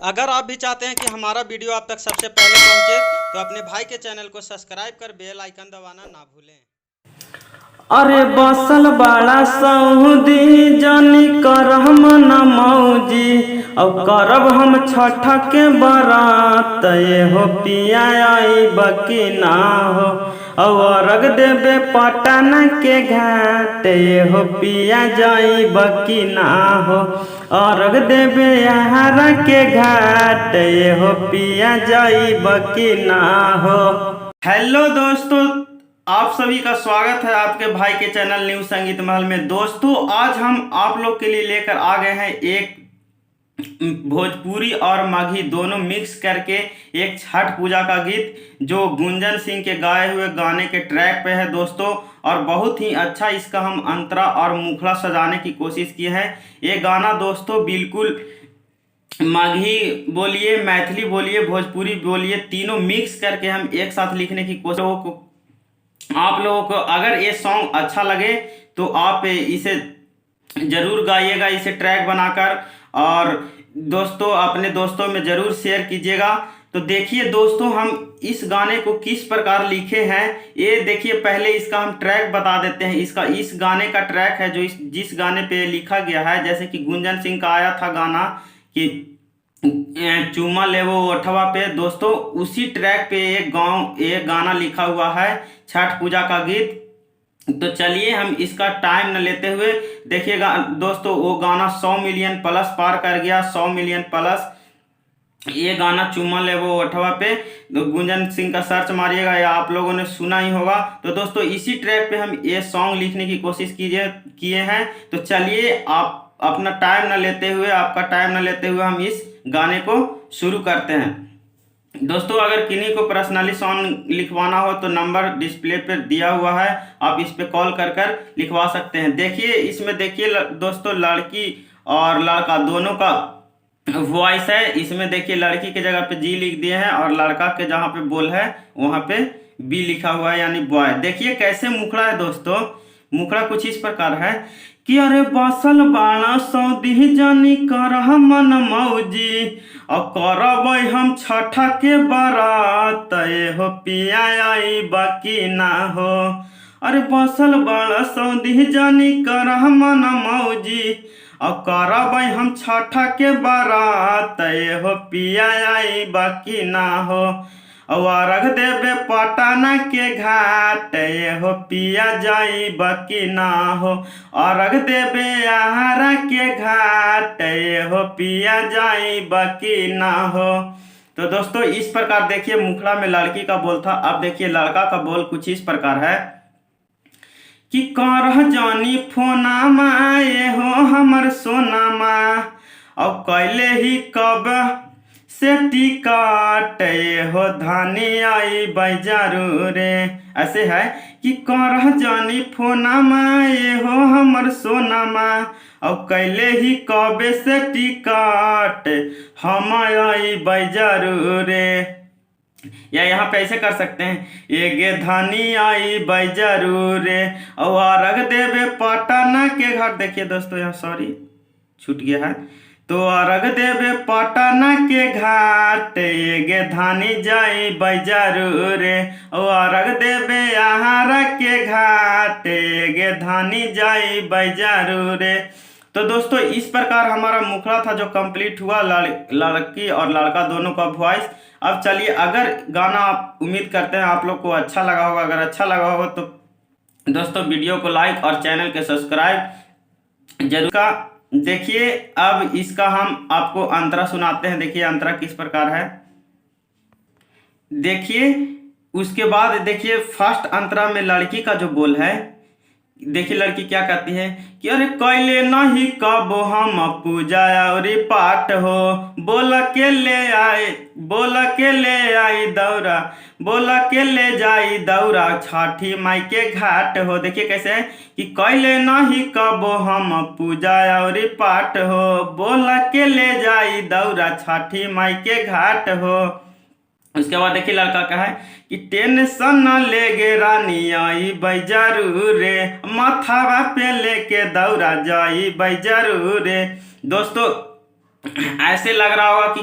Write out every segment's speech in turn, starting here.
अगर आप भी चाहते हैं कि हमारा वीडियो आप तक सबसे पहले पहुंचे तो अपने भाई के चैनल को सब्सक्राइब कर बेल आइकन दबाना ना भूलें। अरे बसल बड़ा सऊदी जानी करम न मौजी और करब हम छठ के बरात ये हो पिया आई बकी ना हो और रग देबे पटन के घाट ये हो पिया जाई बकी ना हो और रग देबे यहाँ के घाट ये हो पिया जाई बकी ना हो। हेलो दोस्तों, आप सभी का स्वागत है आपके भाई के चैनल न्यू संगीत महल में। दोस्तों आज हम आप लोग के लिए लेकर आ गए हैं एक भोजपुरी और माघी दोनों मिक्स करके एक छठ पूजा का गीत जो गुंजन सिंह के गाए हुए गाने के ट्रैक पे है दोस्तों। और बहुत ही अच्छा इसका हम अंतरा और मुखड़ा सजाने की कोशिश की है। ये गाना दोस्तों बिल्कुल माघी बोलिए, मैथिली बोलिए, भोजपुरी बोलिए, तीनों मिक्स करके हम एक साथ लिखने की कोशिश। आप लोगों को अगर ये सॉन्ग अच्छा लगे तो आप इसे ज़रूर गाइएगा, इसे ट्रैक बनाकर, और दोस्तों अपने दोस्तों में ज़रूर शेयर कीजिएगा। तो देखिए दोस्तों हम इस गाने को किस प्रकार लिखे हैं, ये देखिए। पहले इसका हम ट्रैक बता देते हैं। इस गाने का ट्रैक है जो जिस गाने पे लिखा गया है, जैसे कि गुंजन सिंह का आया था गाना कि चुम्मा ले वो ओठवा पे, दोस्तों उसी ट्रैक पे एक गाना लिखा हुआ है छठ पूजा का गीत। तो चलिए हम इसका टाइम न लेते हुए देखिएगा दोस्तों, वो गाना 100 मिलियन प्लस पार कर गया, 100 मिलियन प्लस। ये गाना चुम्मा ले वो ओठवा पे, तो गुंजन सिंह का सर्च मारिएगा या आप लोगों ने सुना ही होगा। तो दोस्तों इसी ट्रैक पे हम ये सॉन्ग लिखने की कोशिश किए हैं। तो चलिए आप अपना टाइम न लेते हुए, आपका टाइम न लेते हुए हम इस गाने को शुरू करते हैं। दोस्तों अगर किन्हीं को पर्सनली सॉन्ग लिखवाना हो तो नंबर डिस्प्ले पर दिया हुआ है, आप इस पे कॉल कर लिखवा सकते हैं। देखिए इसमें देखिए दोस्तों लड़की और लड़का दोनों का वॉइस है। इसमें देखिए लड़की के जगह पे जी लिख दिए हैं और लड़का के जहाँ पे बोल है वहाँ पे बी लिखा हुआ है, यानी बॉय। देखिए कैसे मुखड़ा है दोस्तों। मुखड़ा कुछ इस प्रकार है कि अरे बसल बाड़ा सऊदी जानी करह मन मौजी और करब हम छठ के बारात ये हो पिया आई बाकी ना हो। अरे बसल बाड़ा सऊदी जानी करह मन मौजी और करब हम छठ के बारात ये हो पिया आई बाकी ना हो। और रख देबे पटना के घाट ये हो पिया जाई बाकी ना हो। और रख देबे आहारा के घाट ये हो पिया जाई बाकी ना हो। तो दोस्तों इस प्रकार देखिए मुखड़ा में लड़की का बोल था। अब देखिए लड़का का बोल कुछ इस प्रकार है कि करह जानी फोना मा ये हो हमर सोना मा और कैले ही कब से टिकट ये हो धानी आई बैजारू रे। ऐसे है कि करह जानी फोना मा ये हो हमर सोना मा और कैले ही कबे से टिकट हम आई बैजारू रे। या यहाँ पे ऐसे कर सकते हैं, ये गे धानी आई बैजारू रे और रख देवे पटना के घाट। देखिए दोस्तों यहाँ सॉरी छूट गया है। तो रख देवे पटना के घाट ये गे धानी जाई बैजारू रे और रख देवे आहारा के घाट ये गे धानी जाई बैजारू रे। तो दोस्तों इस प्रकार हमारा मुखड़ा था जो कंप्लीट हुआ, लड़की और लड़का दोनों का वॉइस। अब चलिए, अगर गाना आप उम्मीद करते हैं आप लोग को अच्छा लगा होगा, अगर अच्छा लगा होगा तो दोस्तों वीडियो को लाइक और चैनल के सब्सक्राइब जरूर का। देखिए अब इसका हम आपको अंतरा सुनाते हैं। देखिए अंतरा किस प्रकार है, देखिए उसके बाद देखिए फर्स्ट अंतरा में लड़की का जो बोल है, देखिए लड़की क्या कहती है कि अरे कैले नहीं कब हम पूजा और पाठ हो, बोल के ले आई दौरा, बोल के ले जाई दौरा छठी माई के घाट हो। देखिए कैसे है कि कैले नहीं कब हम पूजा और पाठ हो, बोल के ले जाई दौरा छठी माई के घाट हो। उसके बाद देखिए लड़का का है कि टेंशन न लेगे रानी आई बैजारू रे, माथावा पे लेके दौड़ा जाई बैजारू रे। दोस्तों ऐसे लग रहा होगा कि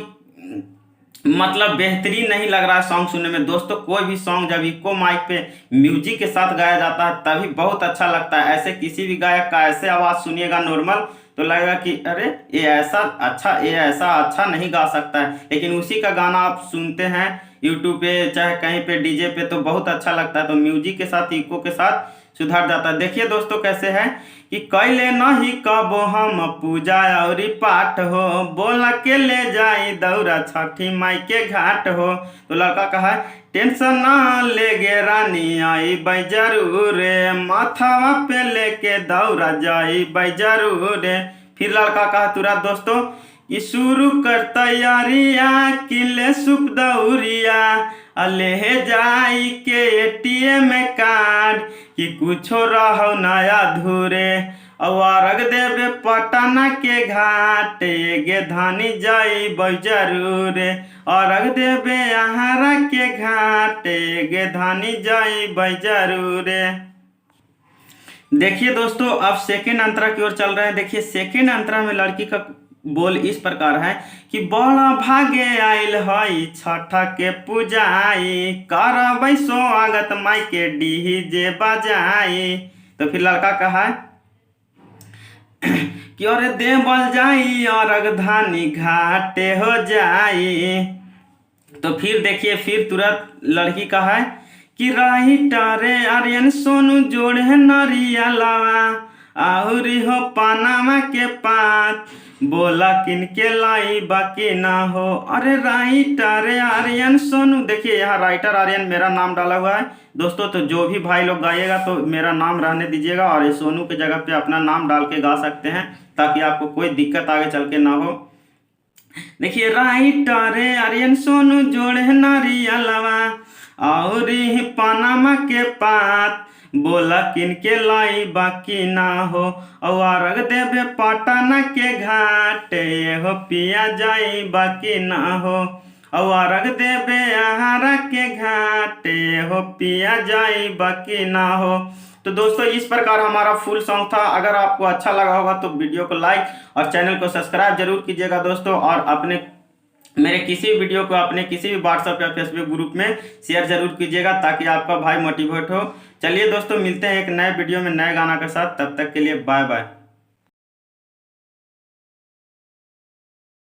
मतलब बेहतरीन नहीं लग रहा है सॉन्ग सुनने में दोस्तों। कोई भी सॉन्ग जब इको माइक पे म्यूजिक के साथ गाया जाता है तभी बहुत अच्छा लगता है। ऐसे किसी भी गायक का ऐसे आवाज़ सुनिएगा नॉर्मल तो लगेगा कि अरे ये ऐसा अच्छा नहीं गा सकता है, लेकिन उसी का गाना आप सुनते हैं यूट्यूब पे चाहे कहीं पे डीजे पे तो बहुत अच्छा लगता है। तो म्यूजिक के साथ इको के साथ सुधर जाता है। देखिए दोस्तों कैसे है कि कैले नहीं कबो हम पूजा और पाठ हो, बोला के ले जाई दौरा छठी माई के घाट हो। तो लड़का कहा टेंशन ना ले गे रानी आई बाई जरूर, माथावा पे लेके दौरा जाई बाई जरूर। फिर लड़का कहा तुरंत दोस्तों कि शुरू कर तैयारिया किले सुप दौरिया अले जाई के एटीएम कार्ड कि कुछो रहो नया धूरे और देवे पटना के घाट गे धानी जाई जरूर, और देवे आहारा के घाट गे धानी जाई जरूर। देखिए दोस्तों अब सेकेंड अंतरा की ओर चल रहे हैं। देखिए सेकेंड अंतरा में लड़की का बोल इस प्रकार है कि बड़ा भागे आइल हई छठा के पूजाई, करबै स्वागत माई के डीजे बजाई। तो फिर लड़का कहा कि अरे दे बल जाई और धानी घाटे हो जाई। तो फिर देखिए फिर तुरंत लड़की कहा कि राही टारे आर्यन सोनू जोड़े नरिया लावा आहुरी हो पानामा के पात, बोला किनके लाई बाकी ना हो। अरे राइटर आर्यन सोनू, देखिए यहाँ राइटर आर्यन मेरा नाम डाला हुआ है दोस्तों। तो जो भी भाई लोग गाइएगा तो मेरा नाम रहने दीजिएगा और ये सोनू के जगह पे अपना नाम डाल के गा सकते हैं ताकि आपको कोई दिक्कत आगे चल के ना हो। देखिए राइटर आर्यन सोनू जोड़े नारियलवा और पानामा के पात, बोला किनके लाई बाकी ना हो। और देवे पटना के घाट हो पिया जाई बाकी ना हो। और देवे आहारा के घाट हो पिया जाई बाकी ना हो। तो दोस्तों इस प्रकार हमारा फुल सॉन्ग था। अगर आपको अच्छा लगा होगा तो वीडियो को लाइक और चैनल को सब्सक्राइब जरूर कीजिएगा दोस्तों, और अपने मेरे किसी वीडियो को अपने किसी भी व्हाट्सएप या फेसबुक ग्रुप में शेयर जरूर कीजिएगा ताकि आपका भाई मोटिवेट हो। चलिए दोस्तों मिलते हैं एक नए वीडियो में नए गाना के साथ, तब तक के लिए बाय बाय।